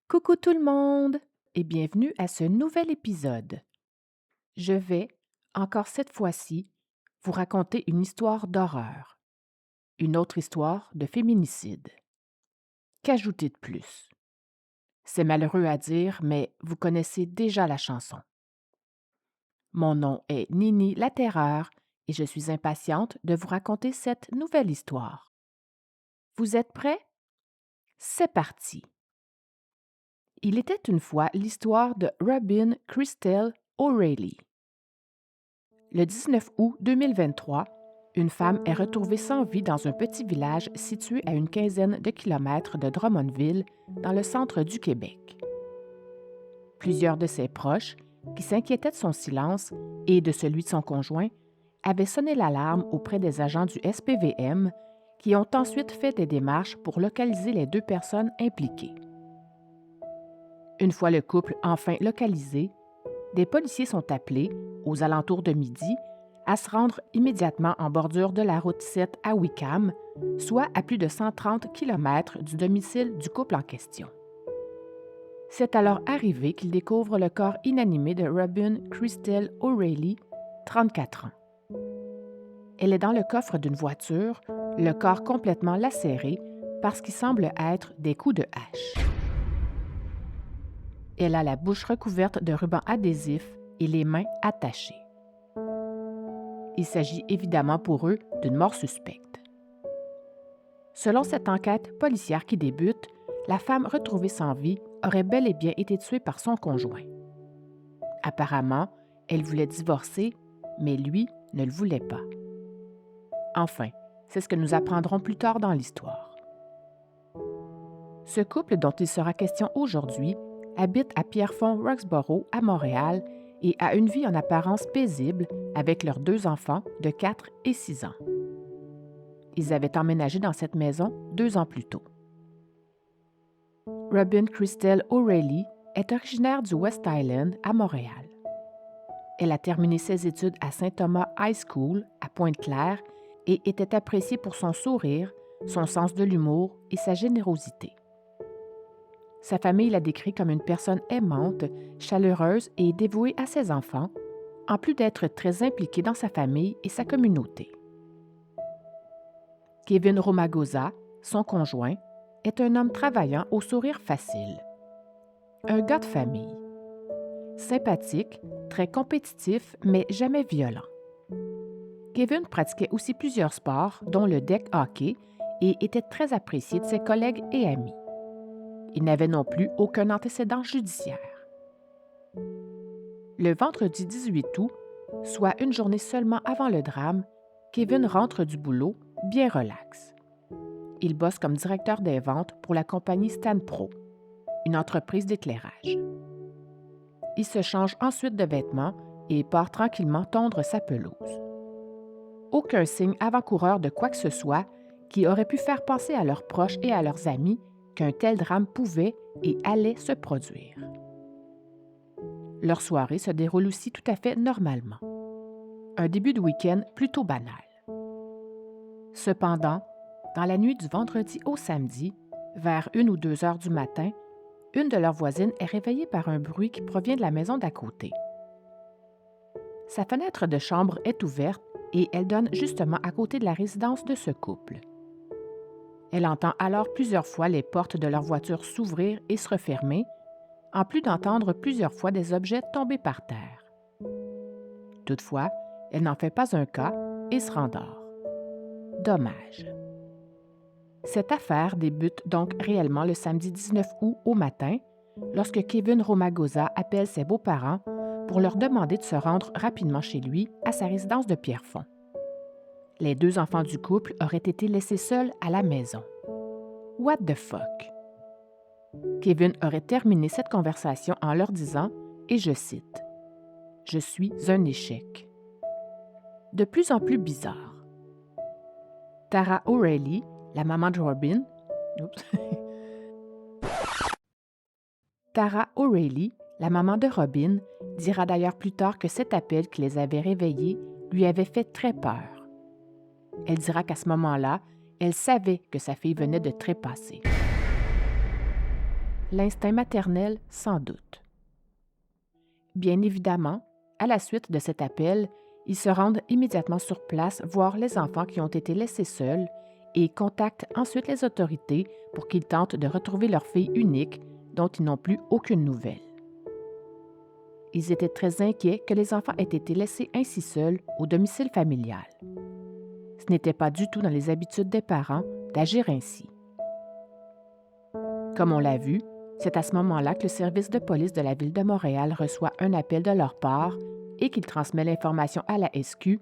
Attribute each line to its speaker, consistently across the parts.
Speaker 1: Coucou tout le monde et bienvenue à ce nouvel épisode. Je vais, encore cette fois-ci, vous raconter une histoire d'horreur, une autre histoire de féminicide. Qu'ajouter de plus? C'est malheureux à dire, mais vous connaissez déjà la chanson. Mon nom est Nini la Terreur et je suis impatiente de vous raconter cette nouvelle histoire. Vous êtes prêts? C'est parti! Il était une fois l'histoire de Robin Christel O'Reilly. Le 19 août 2023, une femme est retrouvée sans vie dans un petit village situé à une quinzaine de kilomètres de Drummondville, dans le centre du Québec. Plusieurs de ses proches, qui s'inquiétaient de son silence et de celui de son conjoint, avaient sonné l'alarme auprès des agents du SPVM, qui ont ensuite fait des démarches pour localiser les deux personnes impliquées. Une fois le couple enfin localisé, des policiers sont appelés, aux alentours de midi, à se rendre immédiatement en bordure de la route 7 à Wickham, soit à plus de 130 km du domicile du couple en question. C'est alors arrivé qu'ils découvrent le corps inanimé de Robin Christel O'Reilly, 34 ans. Elle est dans le coffre d'une voiture, le corps complètement lacéré par ce qui semble être des coups de hache. Elle a la bouche recouverte de rubans adhésifs et les mains attachées. Il s'agit évidemment pour eux d'une mort suspecte. Selon cette enquête policière qui débute, la femme retrouvée sans vie aurait bel et bien été tuée par son conjoint. Apparemment, elle voulait divorcer, mais lui ne le voulait pas. Enfin, c'est ce que nous apprendrons plus tard dans l'histoire. Ce couple dont il sera question aujourd'hui habite à Pierrefonds-Roxborough, à Montréal, et a une vie en apparence paisible avec leurs deux enfants de 4 et 6 ans. Ils avaient emménagé dans cette maison 2 ans plus tôt. Robin Christel O'Reilly est originaire du West Island à Montréal. Elle a terminé ses études à Saint-Thomas High School à Pointe-Claire et était appréciée pour son sourire, son sens de l'humour et sa générosité. Sa famille la décrit comme une personne aimante, chaleureuse et dévouée à ses enfants, en plus d'être très impliquée dans sa famille et sa communauté. Kevin Romagosa, son conjoint, est un homme travaillant au sourire facile. Un gars de famille. Sympathique, très compétitif, mais jamais violent. Kevin pratiquait aussi plusieurs sports, dont le deck hockey, et était très apprécié de ses collègues et amis. Il n'avait non plus aucun antécédent judiciaire. Le vendredi 18 août, soit une journée seulement avant le drame, Kevin rentre du boulot, bien relax. Il bosse comme directeur des ventes pour la compagnie Stanpro, une entreprise d'éclairage. Il se change ensuite de vêtements et part tranquillement tondre sa pelouse. Aucun signe avant-coureur de quoi que ce soit qui aurait pu faire penser à leurs proches et à leurs amis qu'un tel drame pouvait et allait se produire. Leur soirée se déroule aussi tout à fait normalement. Un début de week-end plutôt banal. Cependant, dans la nuit du vendredi au samedi, vers 1 ou 2 heures du matin, une de leurs voisines est réveillée par un bruit qui provient de la maison d'à côté. Sa fenêtre de chambre est ouverte et elle donne justement à côté de la résidence de ce couple. Elle entend alors plusieurs fois les portes de leur voiture s'ouvrir et se refermer, en plus d'entendre plusieurs fois des objets tomber par terre. Toutefois, elle n'en fait pas un cas et se rendort. Dommage. Cette affaire débute donc réellement le samedi 19 août au matin, lorsque Kevin Romagosa appelle ses beaux-parents pour leur demander de se rendre rapidement chez lui à sa résidence de Pierrefonds. Les 2 enfants du couple auraient été laissés seuls à la maison. What the fuck? Kevin aurait terminé cette conversation en leur disant, et je cite, « Je suis un échec ». De plus en plus bizarre. Tara O'Reilly, la maman de Robin, Tara O'Reilly, la maman de Robin, dira d'ailleurs plus tard que cet appel qui les avait réveillés lui avait fait très peur. Elle dira qu'à ce moment-là, elle savait que sa fille venait de trépasser. l'instinct maternel sans doute. Bien évidemment, à la suite de cet appel, ils se rendent immédiatement sur place voir les enfants qui ont été laissés seuls et contactent ensuite les autorités pour qu'ils tentent de retrouver leur fille unique dont ils n'ont plus aucune nouvelle. Ils étaient très inquiets que les enfants aient été laissés ainsi seuls au domicile familial. Ce n'était pas du tout dans les habitudes des parents d'agir ainsi. Comme on l'a vu, c'est à ce moment-là que le service de police de la Ville de Montréal reçoit un appel de leur part et qu'il transmet l'information à la SQ,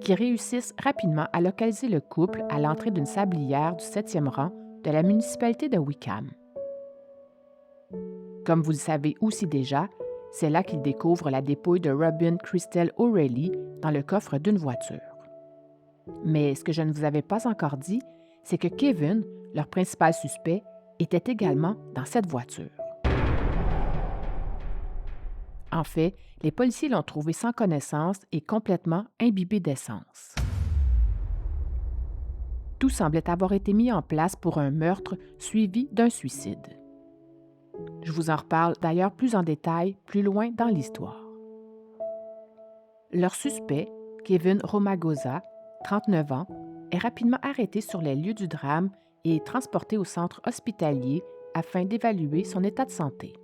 Speaker 1: qui réussissent rapidement à localiser le couple à l'entrée d'une sablière du 7e rang de la municipalité de Wickham. Comme vous le savez aussi déjà, c'est là qu'ils découvrent la dépouille de Robin Christelle O'Reilly dans le coffre d'une voiture. Mais ce que je ne vous avais pas encore dit, c'est que Kevin, leur principal suspect, était également dans cette voiture. En fait, les policiers l'ont trouvé sans connaissance et complètement imbibé d'essence. Tout semblait avoir été mis en place pour un meurtre suivi d'un suicide. Je vous en reparle d'ailleurs plus en détail plus loin dans l'histoire. Leur suspect, Kevin Romagosa, 39 ans, est rapidement arrêté sur les lieux du drame et transporté au centre hospitalier afin d'évaluer son état de santé.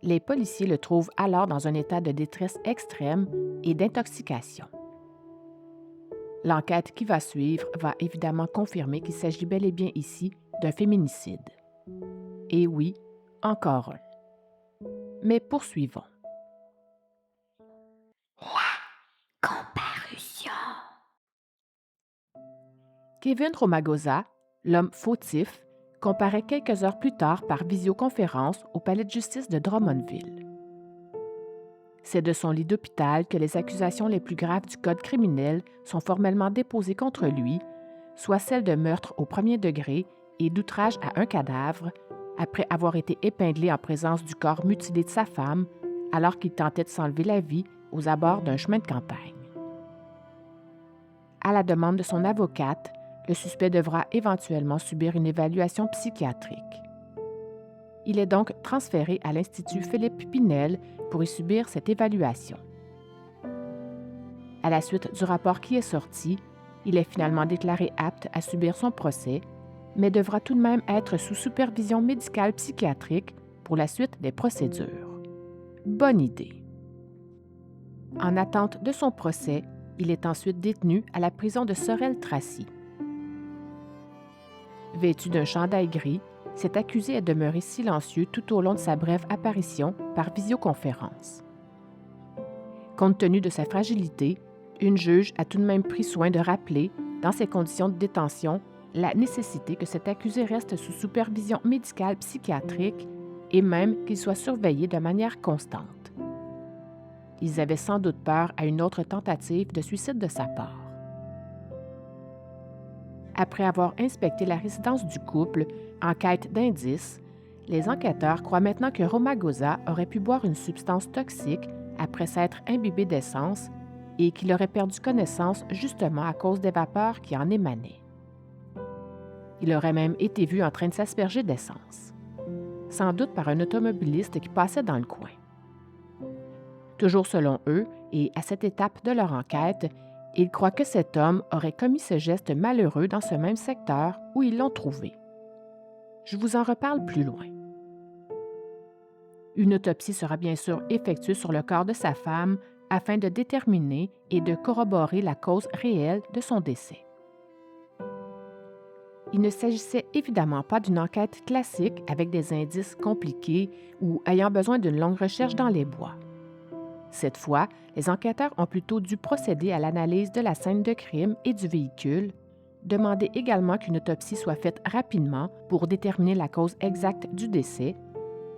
Speaker 1: Les policiers le trouvent alors dans un état de détresse extrême et d'intoxication. L'enquête qui va suivre va évidemment confirmer qu'il s'agit bel et bien ici d'un féminicide. Et oui, encore un. Mais poursuivons.
Speaker 2: La comparution.
Speaker 1: Kevin Romagosa, l'homme fautif, comparaît quelques heures plus tard par visioconférence au palais de justice de Drummondville. C'est de son lit d'hôpital que les accusations les plus graves du Code criminel sont formellement déposées contre lui, soit celles de meurtre au premier degré et d'outrage à un cadavre, après avoir été épinglé en présence du corps mutilé de sa femme, alors qu'il tentait de s'enlever la vie aux abords d'un chemin de campagne. À la demande de son avocate, le suspect devra éventuellement subir une évaluation psychiatrique. Il est donc transféré à l'Institut Philippe Pinel pour y subir cette évaluation. À la suite du rapport qui est sorti, il est finalement déclaré apte à subir son procès, mais devra tout de même être sous supervision médicale psychiatrique pour la suite des procédures. Bonne idée. En attente de son procès, il est ensuite détenu à la prison de Sorel-Tracy. Vêtu d'un chandail gris, cet accusé est demeuré silencieux tout au long de sa brève apparition par visioconférence. Compte tenu de sa fragilité, une juge a tout de même pris soin de rappeler, dans ses conditions de détention, la nécessité que cet accusé reste sous supervision médicale psychiatrique et même qu'il soit surveillé de manière constante. Ils avaient sans doute peur à une autre tentative de suicide de sa part. Après avoir inspecté la résidence du couple en quête d'indices, les enquêteurs croient maintenant que Romagosa aurait pu boire une substance toxique après s'être imbibé d'essence et qu'il aurait perdu connaissance justement à cause des vapeurs qui en émanaient. Il aurait même été vu en train de s'asperger d'essence, sans doute par un automobiliste qui passait dans le coin. Toujours selon eux, et à cette étape de leur enquête, ils croient que cet homme aurait commis ce geste malheureux dans ce même secteur où ils l'ont trouvé. Je vous en reparle plus loin. Une autopsie sera bien sûr effectuée sur le corps de sa femme afin de déterminer et de corroborer la cause réelle de son décès. Il ne s'agissait évidemment pas d'une enquête classique avec des indices compliqués ou ayant besoin d'une longue recherche dans les bois. Cette fois, les enquêteurs ont plutôt dû procéder à l'analyse de la scène de crime et du véhicule, demander également qu'une autopsie soit faite rapidement pour déterminer la cause exacte du décès,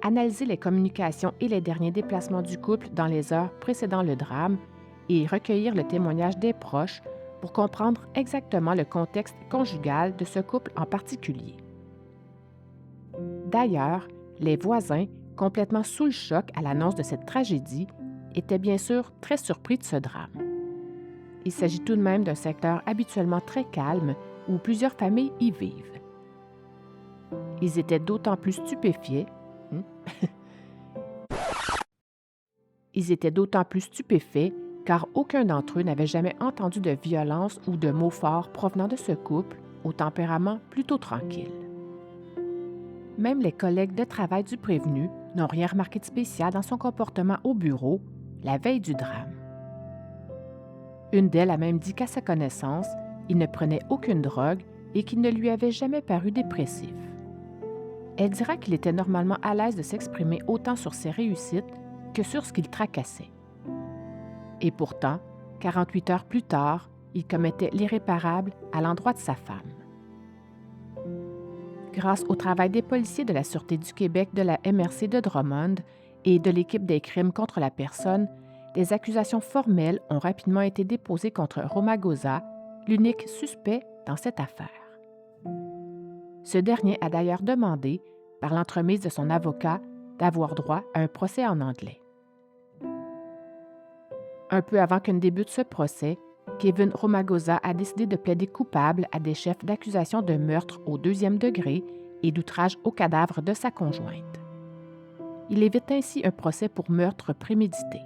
Speaker 1: analyser les communications et les derniers déplacements du couple dans les heures précédant le drame et recueillir le témoignage des proches pour comprendre exactement le contexte conjugal de ce couple en particulier. D'ailleurs, les voisins, complètement sous le choc à l'annonce de cette tragédie, étaient bien sûr très surpris de ce drame. Il s'agit tout de même d'un secteur habituellement très calme où plusieurs familles y vivent. Ils étaient d'autant plus stupéfiés. Ils étaient d'autant plus stupéfaits car aucun d'entre eux n'avait jamais entendu de violence ou de mots forts provenant de ce couple au tempérament plutôt tranquille. Même les collègues de travail du prévenu n'ont rien remarqué de spécial dans son comportement au bureau la veille du drame. Une d'elles a même dit qu'à sa connaissance, il ne prenait aucune drogue et qu'il ne lui avait jamais paru dépressif. Elle dira qu'il était normalement à l'aise de s'exprimer autant sur ses réussites que sur ce qu'il tracassait. Et pourtant, 48 heures plus tard, il commettait l'irréparable à l'endroit de sa femme. Grâce au travail des policiers de la Sûreté du Québec de la MRC de Drummond et de l'équipe des crimes contre la personne, des accusations formelles ont rapidement été déposées contre Romagosa, l'unique suspect dans cette affaire. Ce dernier a d'ailleurs demandé, par l'entremise de son avocat, d'avoir droit à un procès en anglais. Un peu avant que ne débute ce procès, Kevin Romagosa a décidé de plaider coupable à des chefs d'accusation de meurtre au 2e degré et d'outrage au cadavre de sa conjointe. Il évite ainsi un procès pour meurtre prémédité.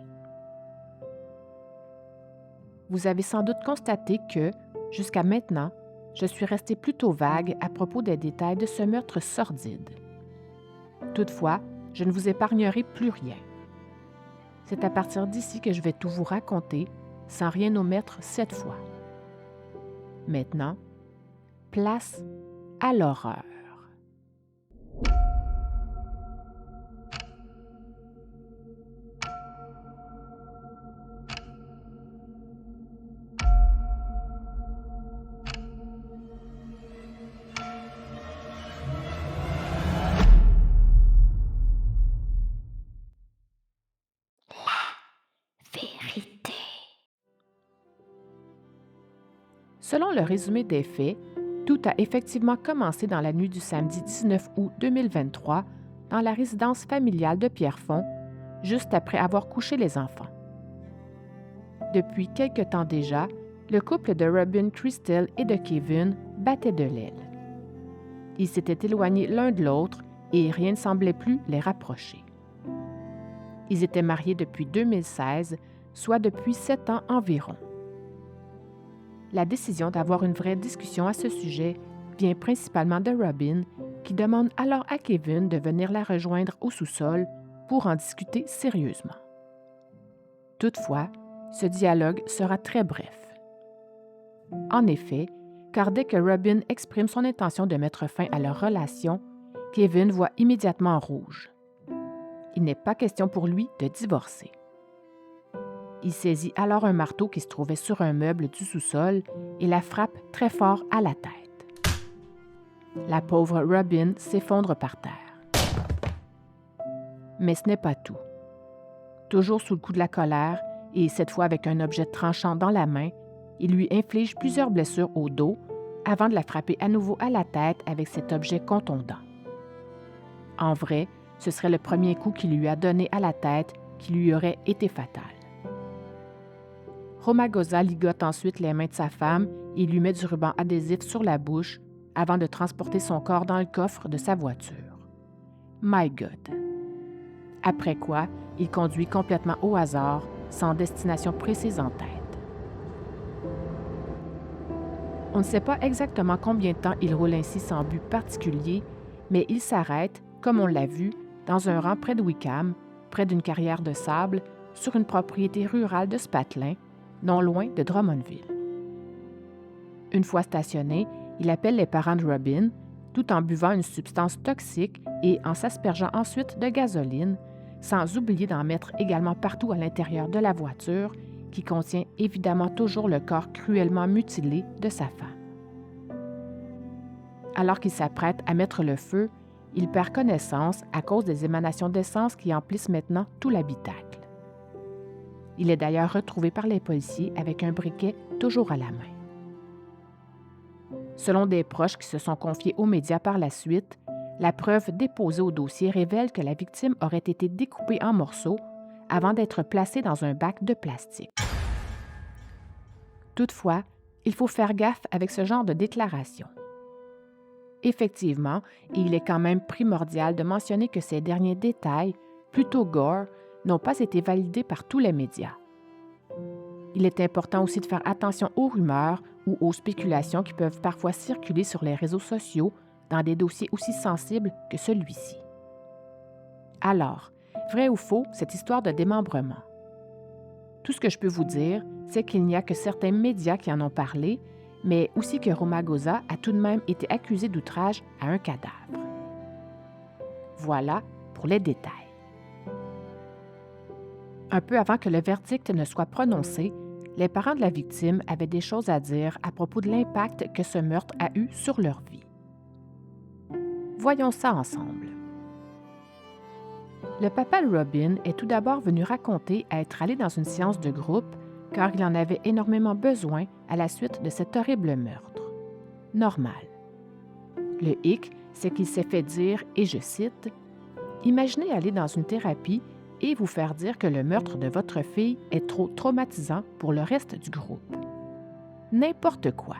Speaker 1: Vous avez sans doute constaté que, jusqu'à maintenant, je suis restée plutôt vague à propos des détails de ce meurtre sordide. Toutefois, je ne vous épargnerai plus rien. C'est à partir d'ici que je vais tout vous raconter, sans rien omettre cette fois. Maintenant, place à l'horreur.
Speaker 2: Vérité.
Speaker 1: Selon le résumé des faits, tout a effectivement commencé dans la nuit du samedi 19 août 2023 dans la résidence familiale de Pierrefonds, juste après avoir couché les enfants. Depuis quelque temps déjà, le couple de Robin Christel et de Kevin battait de l'aile. Ils s'étaient éloignés l'un de l'autre et rien ne semblait plus les rapprocher. Ils étaient mariés depuis 2016, soit depuis 7 ans environ. La décision d'avoir une vraie discussion à ce sujet vient principalement de Robin, qui demande alors à Kevin de venir la rejoindre au sous-sol pour en discuter sérieusement. Toutefois, ce dialogue sera très bref. En effet, car dès que Robin exprime son intention de mettre fin à leur relation, Kevin voit immédiatement rouge. Il n'est pas question pour lui de divorcer. Il saisit alors un marteau qui se trouvait sur un meuble du sous-sol et la frappe très fort à la tête. La pauvre Robin s'effondre par terre. Mais ce n'est pas tout. Toujours sous le coup de la colère, et cette fois avec un objet tranchant dans la main, il lui inflige plusieurs blessures au dos avant de la frapper à nouveau à la tête avec cet objet contondant. En vrai, ce serait le premier coup qu'il lui a donné à la tête qui lui aurait été fatal. Romagosa ligote ensuite les mains de sa femme et lui met du ruban adhésif sur la bouche avant de transporter son corps dans le coffre de sa voiture. My God! Après quoi, il conduit complètement au hasard, sans destination précise en tête. On ne sait pas exactement combien de temps il roule ainsi sans but particulier, mais il s'arrête, comme on l'a vu, dans un rang près de Wickham, près d'une carrière de sable, sur une propriété rurale de Spatling, non loin de Drummondville. Une fois stationné, il appelle les parents de Robin, tout en buvant une substance toxique et en s'aspergeant ensuite de gasoline, sans oublier d'en mettre également partout à l'intérieur de la voiture, qui contient évidemment toujours le corps cruellement mutilé de sa femme. Alors qu'il s'apprête à mettre le feu, il perd connaissance à cause des émanations d'essence qui emplissent maintenant tout l'habitacle. Il est d'ailleurs retrouvé par les policiers avec un briquet toujours à la main. Selon des proches qui se sont confiés aux médias par la suite, la preuve déposée au dossier révèle que la victime aurait été découpée en morceaux avant d'être placée dans un bac de plastique. Toutefois, il faut faire gaffe avec ce genre de déclaration. Effectivement, et il est quand même primordial de mentionner que ces derniers détails, plutôt gore, n'ont pas été validés par tous les médias. Il est important aussi de faire attention aux rumeurs ou aux spéculations qui peuvent parfois circuler sur les réseaux sociaux dans des dossiers aussi sensibles que celui-ci. Alors, vrai ou faux, cette histoire de démembrement? Tout ce que je peux vous dire, c'est qu'il n'y a que certains médias qui en ont parlé, mais aussi que Romagoza a tout de même été accusé d'outrage à un cadavre. Voilà pour les détails. Un peu avant que le verdict ne soit prononcé, les parents de la victime avaient des choses à dire à propos de l'impact que ce meurtre a eu sur leur vie. Voyons ça ensemble. Le papa de Robin est tout d'abord venu raconter être allé dans une séance de groupe car il en avait énormément besoin à la suite de cet horrible meurtre. Normal. Le hic, c'est qu'il s'est fait dire, et je cite, « Imaginez aller dans une thérapie et vous faire dire que le meurtre de votre fille est trop traumatisant pour le reste du groupe. » N'importe quoi.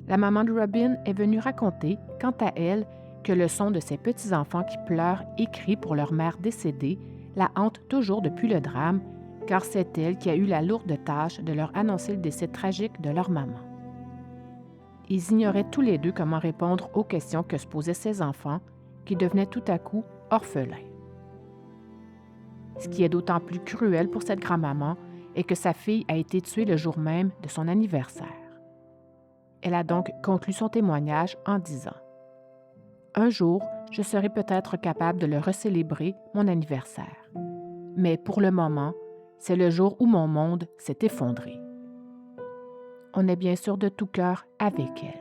Speaker 1: La maman de Robin est venue raconter, quant à elle, que le son de ses petits-enfants qui pleurent et crient pour leur mère décédée la hante toujours depuis le drame, car c'est elle qui a eu la lourde tâche de leur annoncer le décès tragique de leur maman. Ils ignoraient tous les deux comment répondre aux questions que se posaient ces enfants, qui devenaient tout à coup orphelins. Ce qui est d'autant plus cruel pour cette grand-maman est que sa fille a été tuée le jour même de son anniversaire. Elle a donc conclu son témoignage en disant « Un jour, je serai peut-être capable de le recélébrer, mon anniversaire. Mais pour le moment, c'est le jour où mon monde s'est effondré. » On est bien sûr de tout cœur avec elle.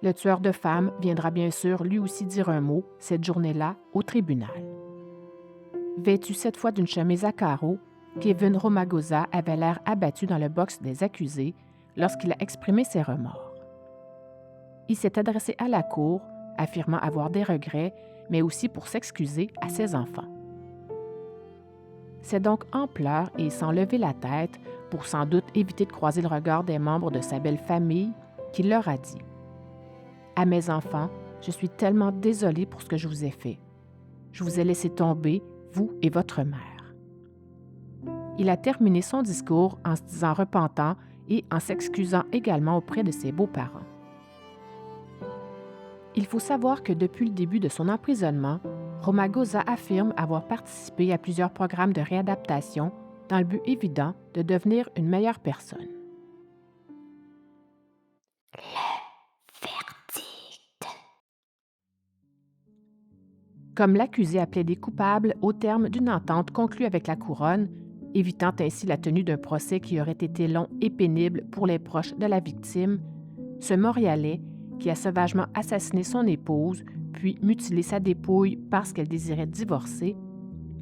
Speaker 1: Le tueur de femmes viendra bien sûr lui aussi dire un mot cette journée-là au tribunal. Vêtu cette fois d'une chemise à carreaux, Kevin Romagoza avait l'air abattu dans le box des accusés lorsqu'il a exprimé ses remords. Il s'est adressé à la cour, affirmant avoir des regrets, mais aussi pour s'excuser à ses enfants. C'est donc en pleurs et sans lever la tête, pour sans doute éviter de croiser le regard des membres de sa belle famille, qu'il leur a dit « À mes enfants, je suis tellement désolé pour ce que je vous ai fait. Je vous ai laissé tomber, vous et votre mère. » Il a terminé son discours en se disant repentant et en s'excusant également auprès de ses beaux-parents. Il faut savoir que depuis le début de son emprisonnement, Romagoza affirme avoir participé à plusieurs programmes de réadaptation dans le but évident de devenir une meilleure personne.
Speaker 2: Le verdict.
Speaker 1: Comme l'accusé a plaidé coupable au terme d'une entente conclue avec la couronne, évitant ainsi la tenue d'un procès qui aurait été long et pénible pour les proches de la victime, ce Montréalais, qui a sauvagement assassiné son épouse, puis mutilé sa dépouille parce qu'elle désirait divorcer,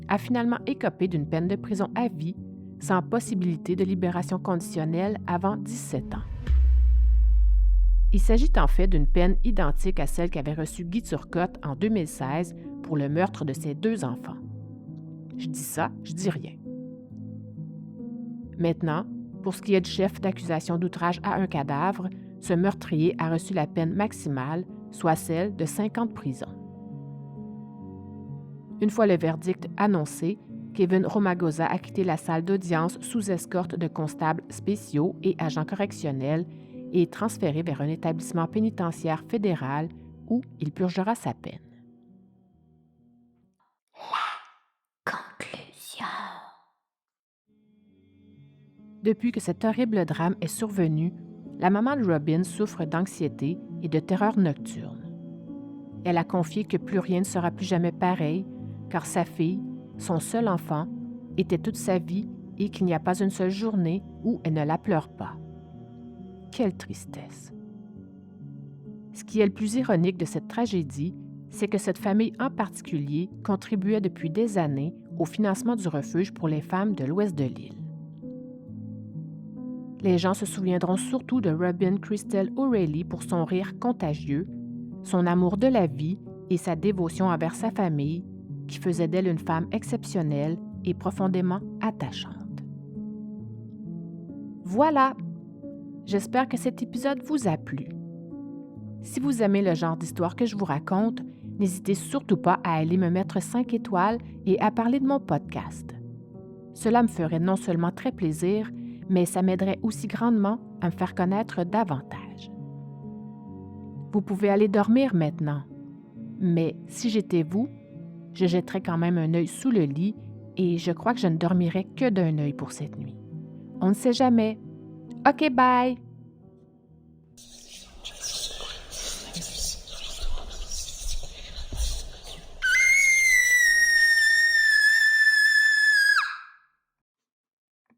Speaker 1: a finalement écopé d'une peine de prison à vie, sans possibilité de libération conditionnelle avant 17 ans. Il s'agit en fait d'une peine identique à celle qu'avait reçue Guy Turcotte en 2016 pour le meurtre de ses 2 enfants. Je dis ça, je dis rien. Maintenant, pour ce qui est du chef d'accusation d'outrage à un cadavre, ce meurtrier a reçu la peine maximale, soit celle de 5 ans de prison. Une fois le verdict annoncé, Kevin Romagoza a quitté la salle d'audience sous escorte de constables spéciaux et agents correctionnels et est transféré vers un établissement pénitentiaire fédéral où il purgera sa peine.
Speaker 2: Conclusion.
Speaker 1: Depuis que cet horrible drame est survenu, la maman de Robin souffre d'anxiété et de terreur nocturne. Elle a confié que plus rien ne sera plus jamais pareil, car sa fille, son seul enfant, était toute sa vie et qu'il n'y a pas une seule journée où elle ne la pleure pas. Quelle tristesse! Ce qui est le plus ironique de cette tragédie, c'est que cette famille en particulier contribuait depuis des années au financement du refuge pour les femmes de l'ouest de l'île. Les gens se souviendront surtout de Robin Christel O'Reilly pour son rire contagieux, son amour de la vie et sa dévotion envers sa famille, qui faisait d'elle une femme exceptionnelle et profondément attachante. Voilà! J'espère que cet épisode vous a plu. Si vous aimez le genre d'histoire que je vous raconte, n'hésitez surtout pas à aller me mettre 5 étoiles et à parler de mon podcast. Cela me ferait non seulement très plaisir, mais ça m'aiderait aussi grandement à me faire connaître davantage. Vous pouvez aller dormir maintenant, mais si j'étais vous, je jetterais quand même un œil sous le lit et je crois que je ne dormirais que d'un œil pour cette nuit. On ne sait jamais. OK, bye!